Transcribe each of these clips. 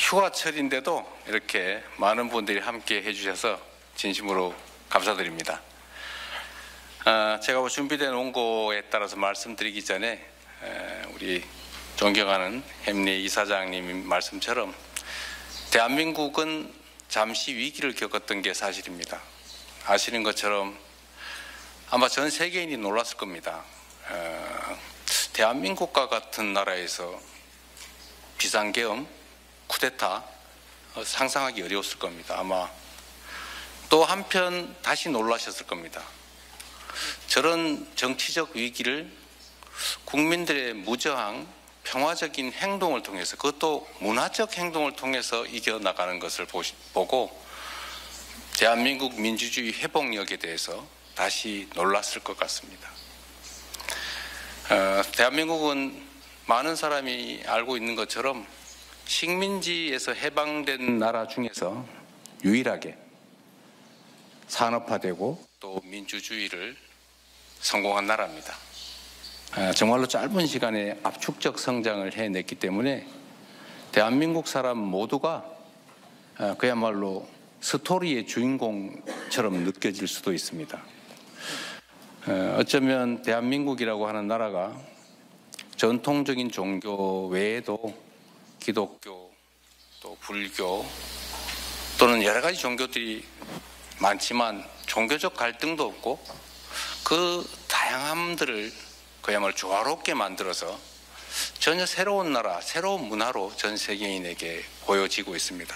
휴가철인데도 이렇게 많은 분들이 함께 해주셔서 진심으로 감사드립니다. 제가 준비된 원고에 따라서 말씀드리기 전에 우리 존경하는 햄리 이사장님 말씀처럼 대한민국은 잠시 위기를 겪었던 게 사실입니다. 아시는 것처럼 아마 전 세계인이 놀랐을 겁니다. 대한민국과 같은 나라에서 비상계엄, 쿠데타 상상하기 어려웠을 겁니다. 아마 또 한편 다시 놀라셨을 겁니다. 저런 정치적 위기를 국민들의 무저항, 평화적인 행동을 통해서, 그것도 문화적 행동을 통해서 이겨나가는 것을 보고 대한민국 민주주의 회복력에 대해서 다시 놀랐을 것 같습니다. 대한민국은 많은 사람이 알고 있는 것처럼 식민지에서 해방된 나라 중에서 유일하게 산업화되고 또 민주주의를 성공한 나라입니다. 정말로 짧은 시간에 압축적 성장을 해냈기 때문에 대한민국 사람 모두가 그야말로 스토리의 주인공처럼 느껴질 수도 있습니다. 어쩌면 대한민국이라고 하는 나라가 전통적인 종교 외에도 기독교, 또 불교 또는 여러 가지 종교들이 많지만 종교적 갈등도 없고 그 다양함들을 그야말로 조화롭게 만들어서 전혀 새로운 나라, 새로운 문화로 전 세계인에게 보여지고 있습니다.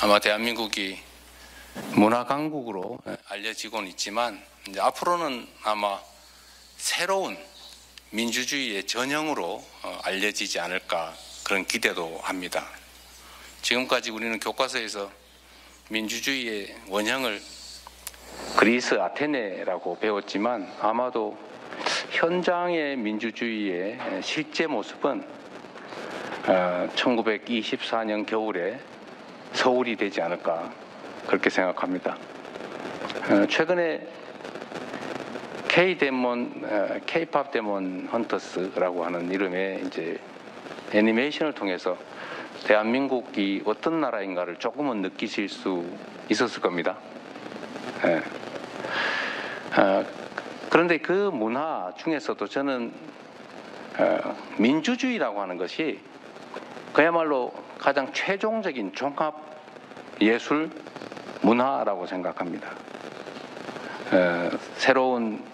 아마 대한민국이 문화 강국으로 알려지고는 있지만 이제 앞으로는 아마 새로운 민주주의의 전형으로 알려지지 않을까 그런 기대도 합니다. 지금까지 우리는 교과서에서 민주주의의 원형을 그리스 아테네라고 배웠지만 아마도 현장의 민주주의의 실제 모습은 1924년 겨울에 서울이 되지 않을까 그렇게 생각합니다. 최근에 K-팝 데몬 헌터스라고 하는 이름의 이제 애니메이션을 통해서 대한민국이 어떤 나라인가를 조금은 느끼실 수 있었을 겁니다. 그런데 그 문화 중에서도 저는 민주주의라고 하는 것이 그야말로 가장 최종적인 종합 예술 문화라고 생각합니다. 새로운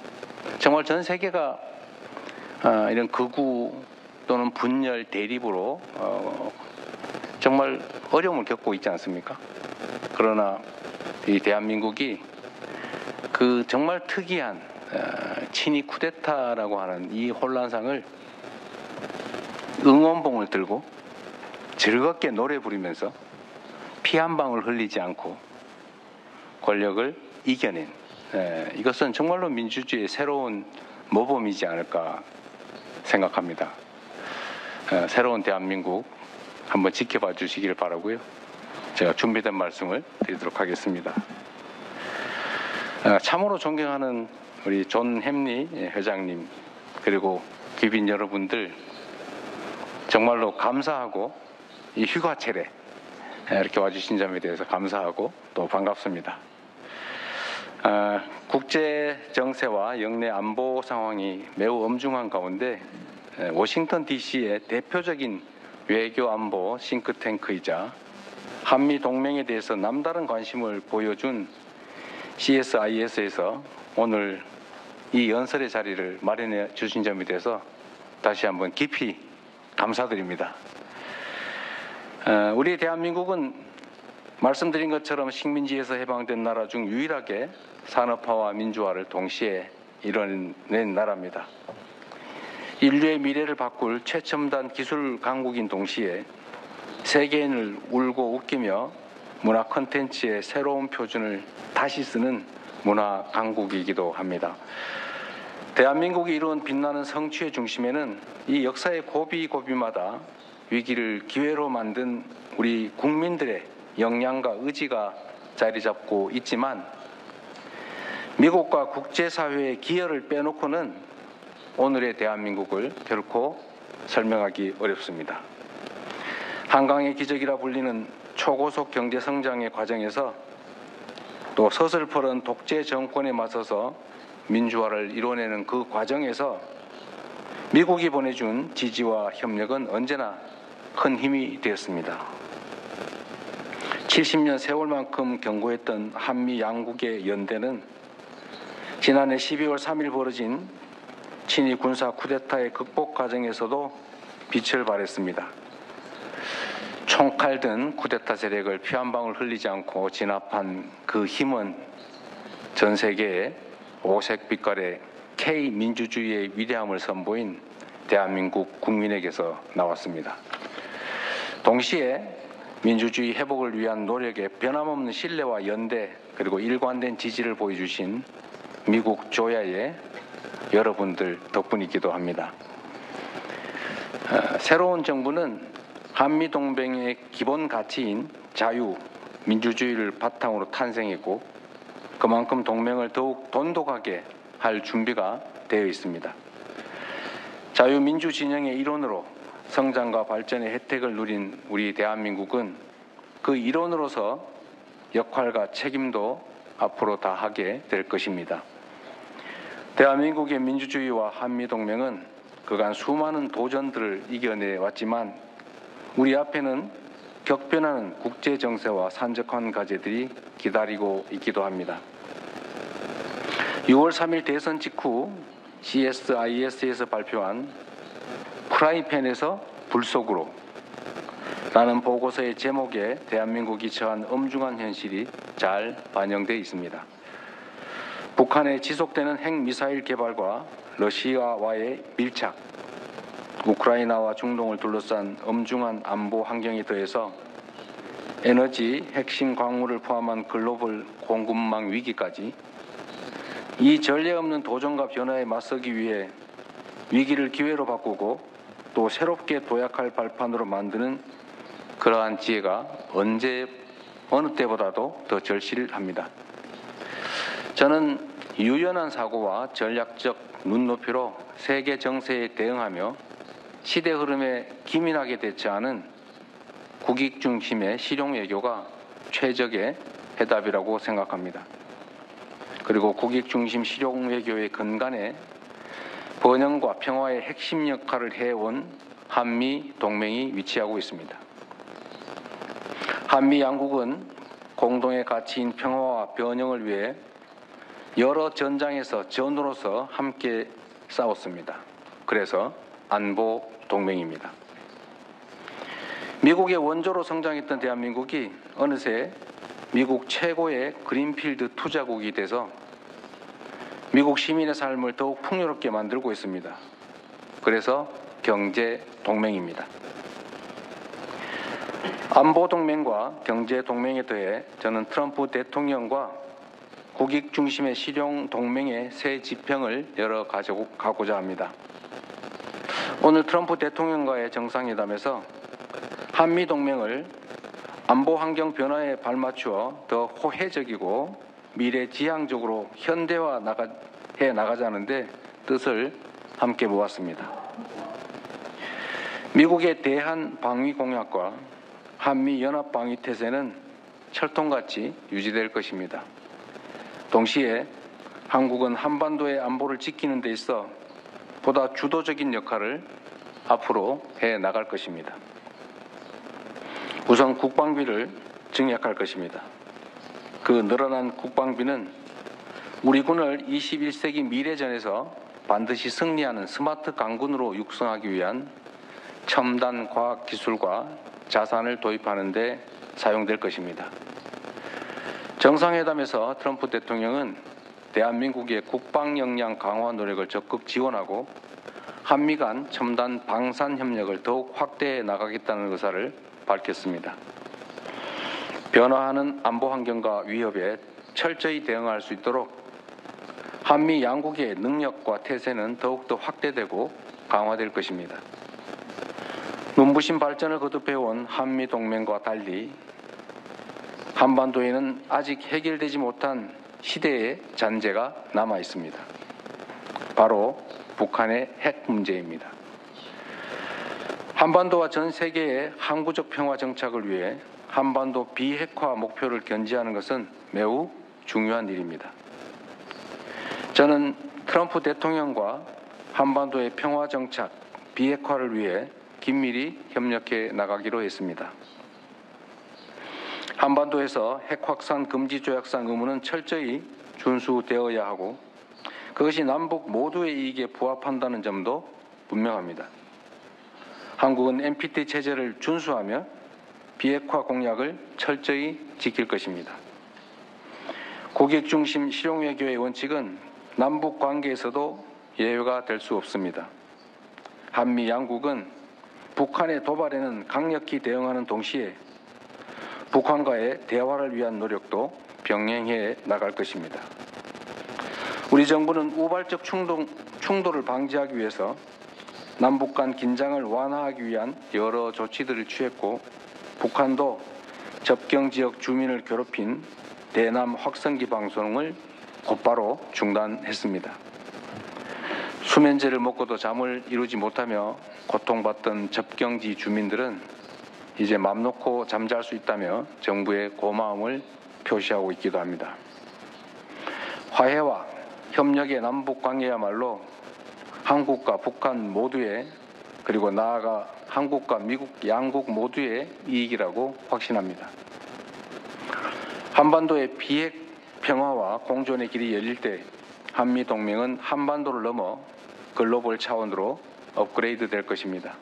정말 전 세계가 이런 극우 또는 분열 대립으로 정말 어려움을 겪고 있지 않습니까? 그러나 이 대한민국이 그 정말 특이한 친위 쿠데타라고 하는 이 혼란상을 응원봉을 들고 즐겁게 노래 부르면서 피 한 방울 흘리지 않고 권력을 이겨낸 이것은 정말로 민주주의의 새로운 모범이지 않을까 생각합니다. 새로운 대한민국 한번 지켜봐 주시기를 바라고요. 제가 준비된 말씀을 드리도록 하겠습니다. 참으로 존경하는 우리 존 햄리 회장님 그리고 귀빈 여러분들 정말로 감사하고 이 휴가철에 이렇게 와주신 점에 대해서 감사하고 또 반갑습니다. 국제 정세와 영내 안보 상황이 매우 엄중한 가운데 워싱턴 DC의 대표적인 외교 안보 싱크탱크이자 한미 동맹에 대해서 남다른 관심을 보여준 CSIS에서 오늘 이 연설의 자리를 마련해 주신 점에 대해서 다시 한번 깊이 감사드립니다. 우리 대한민국은 말씀드린 것처럼 식민지에서 해방된 나라 중 유일하게 산업화와 민주화를 동시에 이뤄낸 나라입니다. 인류의 미래를 바꿀 최첨단 기술 강국인 동시에 세계인을 울고 웃기며 문화 콘텐츠의 새로운 표준을 다시 쓰는 문화 강국이기도 합니다. 대한민국이 이룬 빛나는 성취의 중심에는 이 역사의 고비고비마다 위기를 기회로 만든 우리 국민들의 역량과 의지가 자리 잡고 있지만 미국과 국제사회의 기여를 빼놓고는 오늘의 대한민국을 결코 설명하기 어렵습니다. 한강의 기적이라 불리는 초고속 경제 성장의 과정에서 또 서슬퍼런 독재 정권에 맞서서 민주화를 이뤄내는 그 과정에서 미국이 보내준 지지와 협력은 언제나 큰 힘이 되었습니다. 70년 세월만큼 견고했던 한미 양국의 연대는 지난해 12월 3일 벌어진 친위 군사 쿠데타의 극복 과정에서도 빛을 발했습니다. 총칼 든 쿠데타 세력을 피 한 방울 흘리지 않고 진압한 그 힘은 전 세계에 오색 빛깔의 K민주주의의 위대함을 선보인 대한민국 국민에게서 나왔습니다. 동시에 민주주의 회복을 위한 노력에 변함없는 신뢰와 연대 그리고 일관된 지지를 보여주신 미국 조야의 여러분들 덕분이기도 합니다. 새로운 정부는 한미동맹의 기본 가치인 자유, 민주주의를 바탕으로 탄생했고 그만큼 동맹을 더욱 돈독하게 할 준비가 되어 있습니다. 자유민주 진영의 일원으로 성장과 발전의 혜택을 누린 우리 대한민국은 그 일원으로서 역할과 책임도 앞으로 다하게 될 것입니다. 대한민국의 민주주의와 한미동맹은 그간 수많은 도전들을 이겨내왔지만 우리 앞에는 격변하는 국제정세와 산적한 과제들이 기다리고 있기도 합니다. 6월 3일 대선 직후 CSIS에서 발표한 프라이팬에서 불 속으로 라는 보고서의 제목에 대한민국이 처한 엄중한 현실이 잘 반영되어 있습니다. 북한의 지속되는 핵미사일 개발과 러시아와의 밀착, 우크라이나와 중동을 둘러싼 엄중한 안보 환경에 더해서 에너지, 핵심 광물을 포함한 글로벌 공급망 위기까지 이 전례 없는 도전과 변화에 맞서기 위해 위기를 기회로 바꾸고 또 새롭게 도약할 발판으로 만드는 그러한 지혜가 어느 때보다도 더 절실합니다. 저는 유연한 사고와 전략적 눈높이로 세계 정세에 대응하며 시대 흐름에 기민하게 대처하는 국익 중심의 실용 외교가 최적의 해답이라고 생각합니다. 그리고 국익 중심 실용 외교의 근간에 번영과 평화의 핵심 역할을 해온 한미 동맹이 위치하고 있습니다. 한미 양국은 공동의 가치인 평화와 번영을 위해 여러 전장에서 전우로서 함께 싸웠습니다. 그래서 안보 동맹입니다. 미국의 원조로 성장했던 대한민국이 어느새 미국 최고의 그린필드 투자국이 돼서 미국 시민의 삶을 더욱 풍요롭게 만들고 있습니다. 그래서 경제 동맹입니다. 안보 동맹과 경제 동맹에 더해 저는 트럼프 대통령과 국익 중심의 실용 동맹의 새 지평을 열어가고자 합니다. 오늘 트럼프 대통령과의 정상회담에서 한미 동맹을 안보 환경 변화에 발맞추어 더 호혜적이고 미래지향적으로 현대화해 나가자는데 뜻을 함께 모았습니다. 미국의 대한 방위 공약과 한미 연합 방위 태세는 철통같이 유지될 것입니다. 동시에 한국은 한반도의 안보를 지키는 데 있어 보다 주도적인 역할을 앞으로 해 나갈 것입니다. 우선 국방비를 증액할 것입니다. 그 늘어난 국방비는 우리 군을 21세기 미래전에서 반드시 승리하는 스마트 강군으로 육성하기 위한 첨단 과학 기술과 자산을 도입하는 데 사용될 것입니다. 정상회담에서 트럼프 대통령은 대한민국의 국방 역량 강화 노력을 적극 지원하고 한미 간 첨단 방산 협력을 더욱 확대해 나가겠다는 의사를 밝혔습니다. 변화하는 안보 환경과 위협에 철저히 대응할 수 있도록 한미 양국의 능력과 태세는 더욱더 확대되고 강화될 것입니다. 눈부신 발전을 거듭해온 한미 동맹과 달리 한반도에는 아직 해결되지 못한 시대의 잔재가 남아 있습니다. 바로 북한의 핵 문제입니다. 한반도와 전 세계의 항구적 평화 정착을 위해 한반도 비핵화 목표를 견지하는 것은 매우 중요한 일입니다. 저는 트럼프 대통령과 한반도의 평화 정착, 비핵화를 위해 긴밀히 협력해 나가기로 했습니다. 한반도에서 핵 확산 금지 조약상 의무는 철저히 준수되어야 하고 그것이 남북 모두의 이익에 부합한다는 점도 분명합니다. 한국은 NPT 체제를 준수하며 비핵화 공약을 철저히 지킬 것입니다. 고객 중심 실용외교의 원칙은 남북 관계에서도 예외가 될 수 없습니다. 한미 양국은 북한의 도발에는 강력히 대응하는 동시에 북한과의 대화를 위한 노력도 병행해 나갈 것입니다. 우리 정부는 우발적 충돌을 방지하기 위해서 남북 간 긴장을 완화하기 위한 여러 조치들을 취했고 북한도 접경지역 주민을 괴롭힌 대남 확성기 방송을 곧바로 중단했습니다. 수면제를 먹고도 잠을 이루지 못하며 고통받던 접경지 주민들은 이제 맘 놓고 잠잘 수 있다며 정부의 고마움을 표시하고 있기도 합니다. 화해와 협력의 남북 관계야말로 한국과 북한 모두의 그리고 나아가 한국과 미국 양국 모두의 이익이라고 확신합니다. 한반도의 비핵 평화와 공존의 길이 열릴 때 한미동맹은 한반도를 넘어 글로벌 차원으로 업그레이드 될 것입니다.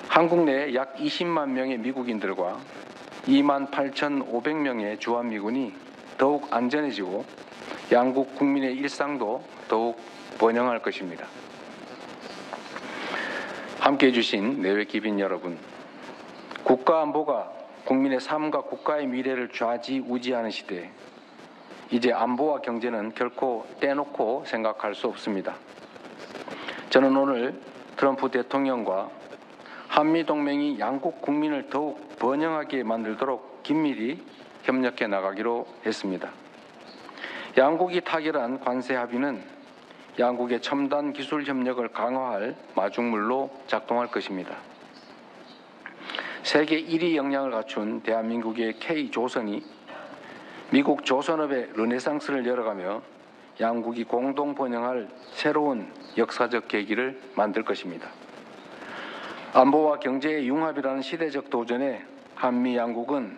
한국 내에 약 20만 명의 미국인들과 28,500명의 주한미군이 더욱 안전해지고 양국 국민의 일상도 더욱 번영할 것입니다. 함께해 주신 내외 기빈 여러분, 국가 안보가 국민의 삶과 국가의 미래를 좌지우지하는 시대에 이제 안보와 경제는 결코 떼놓고 생각할 수 없습니다. 저는 오늘 트럼프 대통령과 한미동맹이 양국 국민을 더욱 번영하게 만들도록 긴밀히 협력해 나가기로 했습니다. 양국이 타결한 관세 합의는 양국의 첨단 기술 협력을 강화할 마중물로 작동할 것입니다. 세계 1위 역량을 갖춘 대한민국의 K조선이 미국 조선업의 르네상스를 열어가며 양국이 공동 번영할 새로운 역사적 계기를 만들 것입니다. 안보와 경제의 융합이라는 시대적 도전에 한미 양국은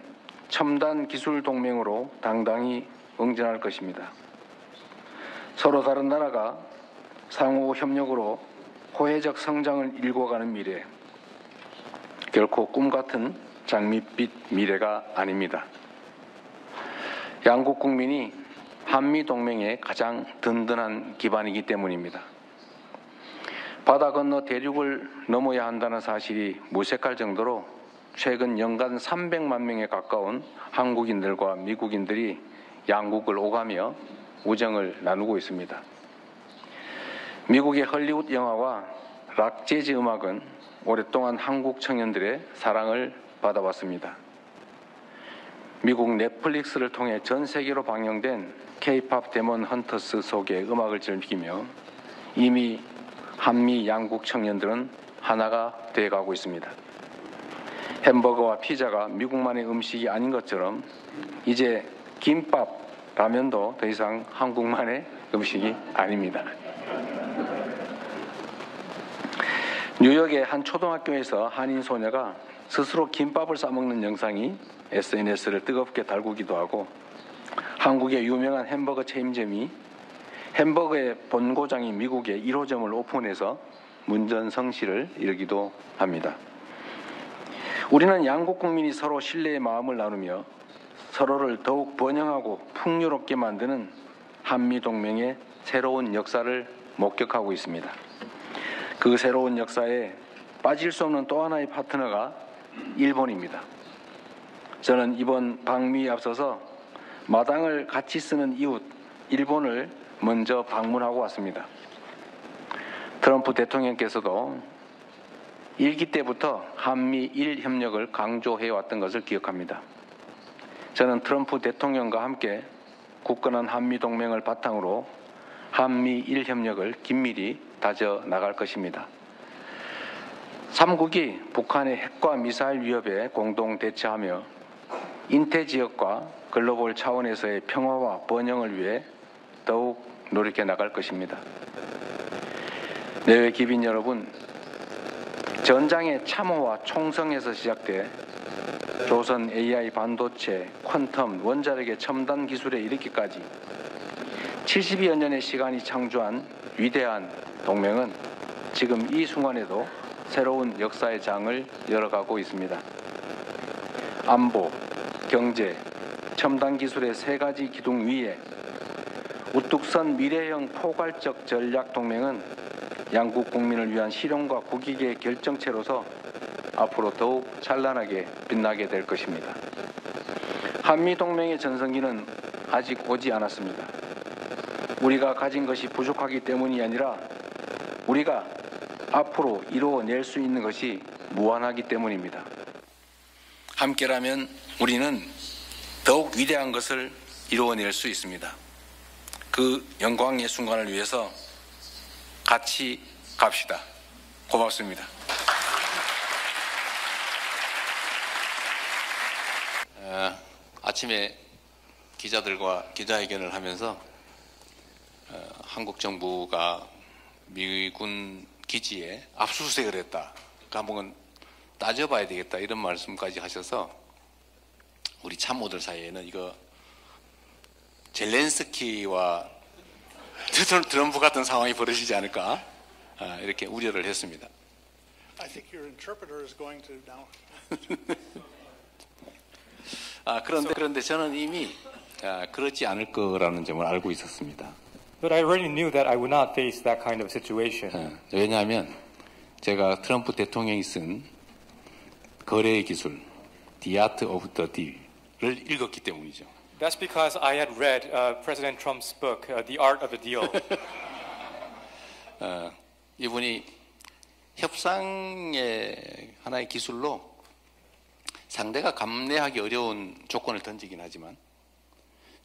첨단 기술 동맹으로 당당히 응전할 것입니다. 서로 다른 나라가 상호 협력으로 호혜적 성장을 일궈가는 미래, 결코 꿈같은 장밋빛 미래가 아닙니다. 양국 국민이 한미동맹의 가장 든든한 기반이기 때문입니다. 바다 건너 대륙을 넘어야 한다는 사실이 무색할 정도로 최근 연간 300만 명에 가까운 한국인들과 미국인들이 양국을 오가며 우정을 나누고 있습니다. 미국의 헐리우드 영화와 락 재즈 음악은 오랫동안 한국 청년들의 사랑을 받아왔습니다. 미국 넷플릭스를 통해 전 세계로 방영된 K-팝 데몬 헌터스 속의 음악을 즐기며 이미 한미 양국 청년들은 하나가 되어가고 있습니다. 햄버거와 피자가 미국만의 음식이 아닌 것처럼 이제 김밥, 라면도 더 이상 한국만의 음식이 아닙니다. 뉴욕의 한 초등학교에서 한인 소녀가 스스로 김밥을 싸먹는 영상이 SNS를 뜨겁게 달구기도 하고 한국의 유명한 햄버거 체인점이 햄버거의 본고장인 미국의 1호점을 오픈해서 문전성시를 이루기도 합니다. 우리는 양국 국민이 서로 신뢰의 마음을 나누며 서로를 더욱 번영하고 풍요롭게 만드는 한미동맹의 새로운 역사를 목격하고 있습니다. 그 새로운 역사에 빠질 수 없는 또 하나의 파트너가 일본입니다. 저는 이번 방미에 앞서서 마당을 같이 쓰는 이웃 일본을 먼저 방문하고 왔습니다. 트럼프 대통령께서도 1기 때부터 한미일 협력을 강조해왔던 것을 기억합니다. 저는 트럼프 대통령과 함께 굳건한 한미동맹을 바탕으로 한미일 협력을 긴밀히 다져 나갈 것입니다. 3국이 북한의 핵과 미사일 위협에 공동 대처하며 인태 지역과 글로벌 차원에서의 평화와 번영을 위해 더욱 노력해 나갈 것입니다. 내외 기빈 여러분, 전장의 참호와 총성에서 시작돼 조선 AI 반도체, 퀀텀, 원자력의 첨단 기술에 이르기까지 70여 년의 시간이 창조한 위대한 동맹은 지금 이 순간에도 새로운 역사의 장을 열어가고 있습니다. 안보, 경제, 첨단 기술의 세 가지 기둥 위에 우뚝 선 미래형 포괄적 전략 동맹은 양국 국민을 위한 실용과 국익의 결정체로서 앞으로 더욱 찬란하게 빛나게 될 것입니다. 한미동맹의 전성기는 아직 오지 않았습니다. 우리가 가진 것이 부족하기 때문이 아니라 우리가 앞으로 이루어낼 수 있는 것이 무한하기 때문입니다. 함께라면 우리는 더욱 위대한 것을 이루어낼 수 있습니다. 그 영광의 순간을 위해서 같이 갑시다. 고맙습니다. 아침에 기자들과 기자회견을 하면서 한국 정부가 미군 기지에 압수수색을 했다. 그 한번 따져봐야 되겠다. 이런 말씀까지 하셔서 우리 참모들 사이에는 이거 젤렌스키와 트럼프 같은 상황이 벌어지지 않을까 이렇게 우려를 했습니다. I think your interpreter is going to now. 그런데 저는 이미 그렇지 않을 거라는 점을 알고 있었습니다. But I already knew that I would not face that kind of situation. 왜냐하면 제가 트럼프 대통령이 쓴 거래의 기술, The Art of the Deal을 읽었기 때문이죠. That's because I had read President Trump's book, The Art of the Deal. 이분이 협상의 하나의 기술로 상대가 감내하기 어려운 조건을 던지긴 하지만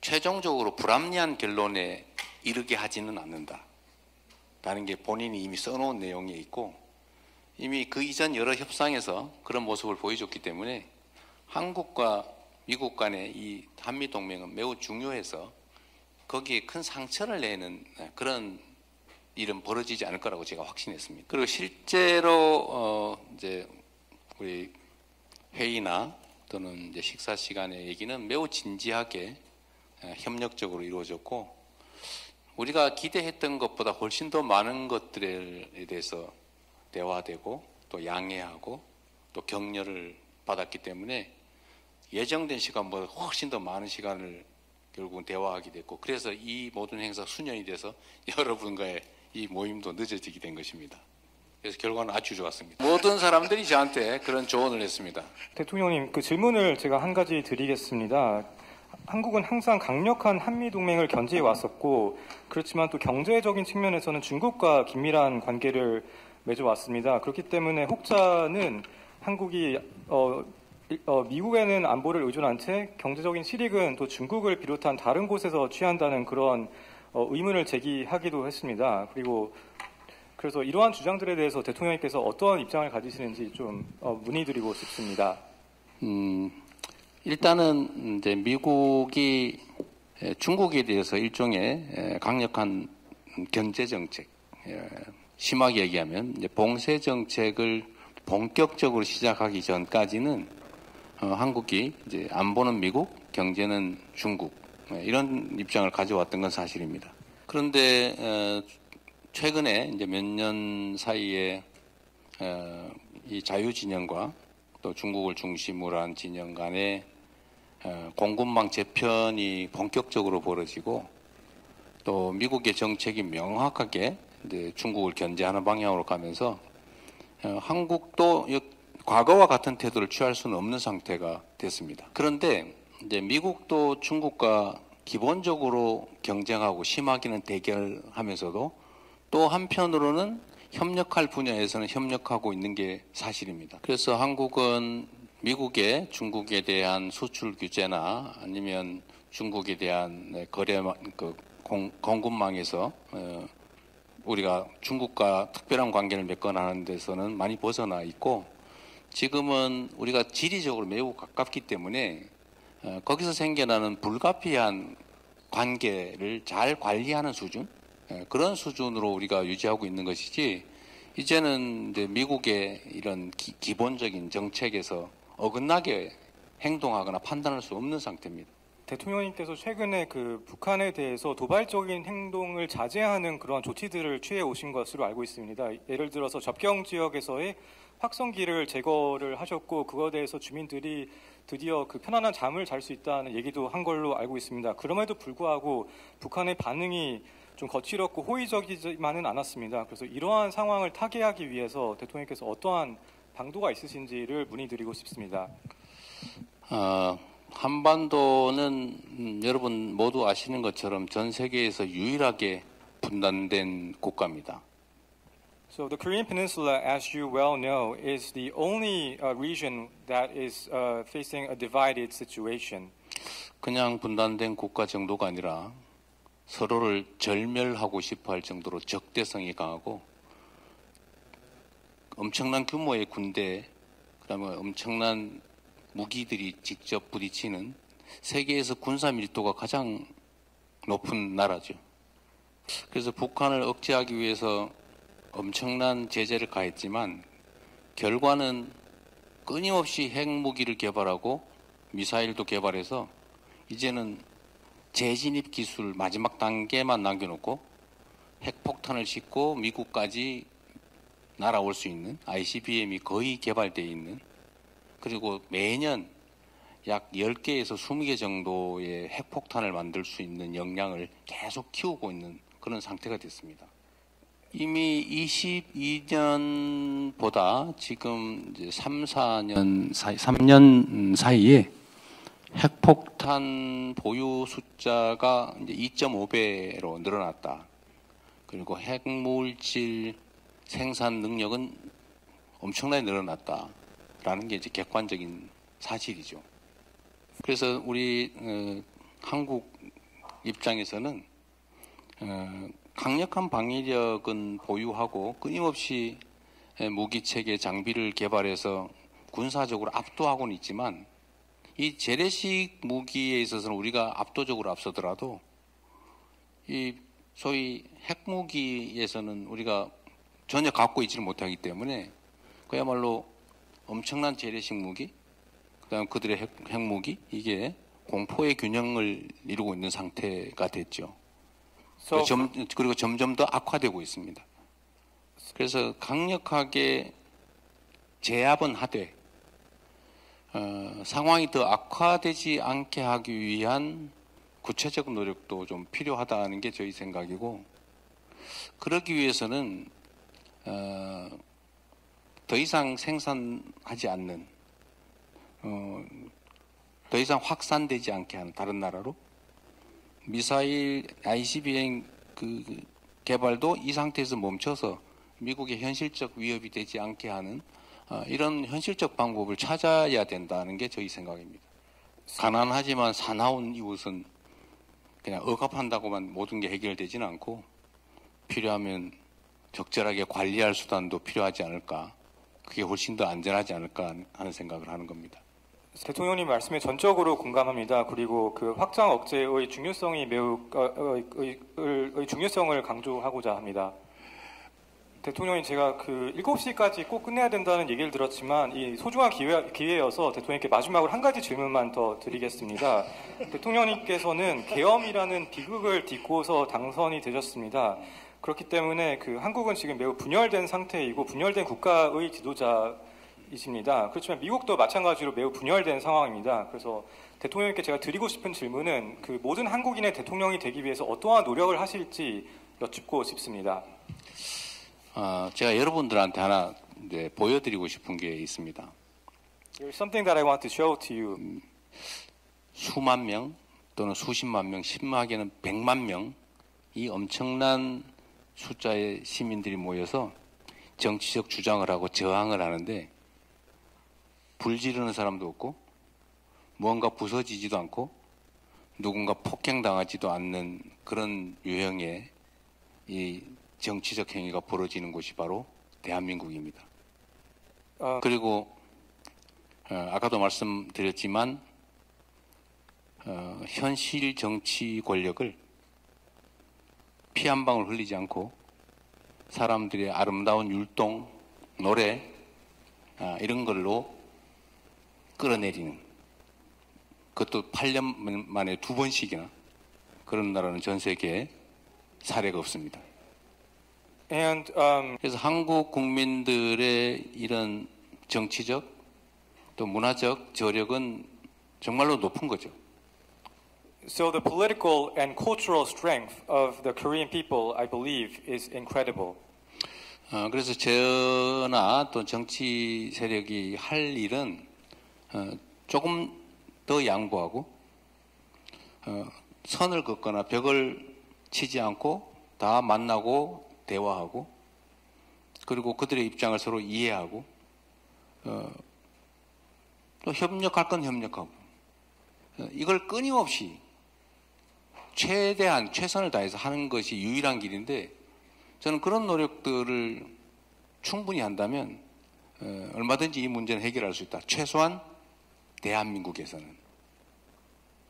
최종적으로 불합리한 결론에 이르게 하지는 않는다라는 게 본인이 이미 써놓은 내용에 있고 이미 그 이전 여러 협상에서 그런 모습을 보여줬기 때문에 한국과 미국 간의 이 한미동맹은 매우 중요해서 거기에 큰 상처를 내는 그런 일은 벌어지지 않을 거라고 제가 확신했습니다. 그리고 실제로 이제 우리 회의나 또는 이제 식사 시간의 얘기는 매우 진지하게 협력적으로 이루어졌고 우리가 기대했던 것보다 훨씬 더 많은 것들에 대해서 대화되고 또 양해하고 또 격려를 받았기 때문에 예정된 시간보다 훨씬 더 많은 시간을 결국은 대화하게 됐고 그래서 이 모든 행사 수년이 돼서 여러분과의 이 모임도 늦어지게 된 것입니다. 그래서 결과는 아주 좋았습니다. 모든 사람들이 저한테 그런 조언을 했습니다. 대통령님, 그 질문을 제가 한 가지 드리겠습니다. 한국은 항상 강력한 한미동맹을 견지해 왔었고 그렇지만 또 경제적인 측면에서는 중국과 긴밀한 관계를 맺어왔습니다. 그렇기 때문에 혹자는 한국이 미국에는 안보를 의존한 채 경제적인 실익은 또 중국을 비롯한 다른 곳에서 취한다는 그런 의문을 제기하기도 했습니다. 그래서 이러한 주장들에 대해서 대통령님께서 어떠한 입장을 가지시는지 좀 문의드리고 싶습니다. 일단은 이제 미국이 중국에 대해서 일종의 강력한 견제 정책, 심하게 얘기하면 이제 봉쇄 정책을 본격적으로 시작하기 전까지는 한국이 이제 안보는 미국, 경제는 중국 이런 입장을 가져왔던 건 사실입니다. 그런데 최근에 이제 몇 년 사이에 이 자유 진영과 또 중국을 중심으로 한 진영 간의 공급망 재편이 본격적으로 벌어지고 또 미국의 정책이 명확하게 이제 중국을 견제하는 방향으로 가면서 한국도 과거와 같은 태도를 취할 수는 없는 상태가 됐습니다. 그런데 이제 미국도 중국과 기본적으로 경쟁하고 심하게는 대결하면서도 또 한편으로는 협력할 분야에서는 협력하고 있는 게 사실입니다. 그래서 한국은 미국의 중국에 대한 수출 규제나 아니면 중국에 대한 거래 공급망에서 우리가 중국과 특별한 관계를 맺거나 데서는 많이 벗어나 있고 지금은 우리가 지리적으로 매우 가깝기 때문에 거기서 생겨나는 불가피한 관계를 잘 관리하는 수준 그런 수준으로 우리가 유지하고 있는 것이지 이제는 이제 미국의 이런 기본적인 정책에서 어긋나게 행동하거나 판단할 수 없는 상태입니다. 대통령님께서 최근에 그 북한에 대해서 도발적인 행동을 자제하는 그런 조치들을 취해 오신 것으로 알고 있습니다. 예를 들어서 접경 지역에서의 확성기를 제거를 하셨고 그거에 대해서 주민들이 드디어 그 편안한 잠을 잘 수 있다는 얘기도 한 걸로 알고 있습니다. 그럼에도 불구하고 북한의 반응이 좀 거칠었고 호의적이지만은 않았습니다. 그래서 이러한 상황을 타개하기 위해서 대통령께서 어떠한 방도가 있으신지를 문의드리고 싶습니다. 한반도는 여러분 모두 아시는 것처럼 전 세계에서 유일하게 분단된 국가입니다. So the Korean Peninsula, as you well know, is the only region that is facing a divided situation. 그냥 분단된 국가 정도가 아니라 서로를 절멸하고 싶어 할 정도로 적대성이 강하고 엄청난 규모의 군대, 그다음에 엄청난 무기들이 직접 부딪히는 세계에서 군사 밀도가 가장 높은 나라죠. 그래서 북한을 억제하기 위해서 엄청난 제재를 가했지만 결과는 끊임없이 핵무기를 개발하고 미사일도 개발해서 이제는 재진입 기술 마지막 단계만 남겨놓고 핵폭탄을 싣고 미국까지 날아올 수 있는 ICBM이 거의 개발되어 있는 그리고 매년 약 10개에서 20개 정도의 핵폭탄을 만들 수 있는 역량을 계속 키우고 있는 그런 상태가 됐습니다. 이미 22년보다 지금 이제 3년 사이에 핵폭탄 보유 숫자가 이제 2.5배로 늘어났다. 그리고 핵물질 생산 능력은 엄청나게 늘어났다라는 게 이제 객관적인 사실이죠. 그래서 우리 한국 입장에서는 강력한 방위력은 보유하고 끊임없이 무기 체계 장비를 개발해서 군사적으로 압도하고는 있지만 이 재래식 무기에 있어서는 우리가 압도적으로 앞서더라도 이 소위 핵무기에서는 우리가 전혀 갖고 있지를 못하기 때문에 그야말로 엄청난 재래식 무기, 그다음 그들의 핵무기 이게 공포의 균형을 이루고 있는 상태가 됐죠. 그리고 점점 더 악화되고 있습니다. 그래서 강력하게 제압은 하되 상황이 더 악화되지 않게 하기 위한 구체적 노력도 좀 필요하다는 게 저희 생각이고 그러기 위해서는 더 이상 생산하지 않는 더 이상 확산되지 않게 하는 다른 나라로 미사일 ICBM 그 개발도 이 상태에서 멈춰서 미국의 현실적 위협이 되지 않게 하는 이런 현실적 방법을 찾아야 된다는 게 저희 생각입니다. 가난하지만 사나운 이웃은 그냥 억압한다고만 모든 게 해결되지는 않고 필요하면 적절하게 관리할 수단도 필요하지 않을까. 그게 훨씬 더 안전하지 않을까 하는 생각을 하는 겁니다. 대통령님 말씀에 전적으로 공감합니다. 그리고 그 확장 억제의 중요성이 매우 중요성을 강조하고자 합니다. 대통령님 제가 그 7시까지 꼭 끝내야 된다는 얘기를 들었지만 이 소중한 기회여서 대통령님께 마지막으로 한 가지 질문만 더 드리겠습니다. 대통령님께서는 계엄이라는 비극을 딛고서 당선이 되셨습니다. 그렇기 때문에 그 한국은 지금 매우 분열된 상태이고 분열된 국가의 지도자이십니다. 그렇지만 미국도 마찬가지로 매우 분열된 상황입니다. 그래서 대통령님께 제가 드리고 싶은 질문은 그 모든 한국인의 대통령이 되기 위해서 어떠한 노력을 하실지 여쭙고 싶습니다. 제가 여러분들한테 하나 이제 보여드리고 싶은 게 있습니다. There's something that I want to show to you. 수만 명 또는 수십만 명, 심하게는 100만 명 이 엄청난 숫자의 시민들이 모여서 정치적 주장을 하고 저항을 하는데 불 지르는 사람도 없고 무언가 부서지지도 않고 누군가 폭행당하지도 않는 그런 유형의 이 정치적 행위가 벌어지는 곳이 바로 대한민국입니다. 어. 그리고 아까도 말씀드렸지만 현실 정치 권력을 피 한 방울 흘리지 않고 사람들의 아름다운 율동, 노래 이런 걸로 끌어내리는, 그것도 8년 만에 2번씩이나 그런 나라는 전 세계에 사례가 없습니다. And 그래서 한국 국민들의 이런 정치적 또 문화적 저력은 정말로 높은 거죠. so the political and cultural strength of the Korean people, I believe, is incredible. 그래서 저나 또 정치 세력이 할 일은 조금 더 양보하고 선을 긋거나 벽을 치지 않고 다 만나고 대화하고 그리고 그들의 입장을 서로 이해하고 또 협력할 건 협력하고 이걸 끊임없이 최대한 최선을 다해서 하는 것이 유일한 길인데 저는 그런 노력들을 충분히 한다면 얼마든지 이 문제는 해결할 수 있다. 최소한 대한민국에서는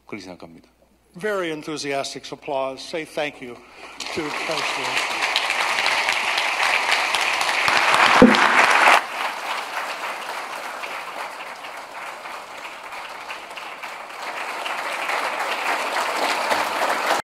그렇게 생각합니다. Very enthusiastic applause. Say thank you to President.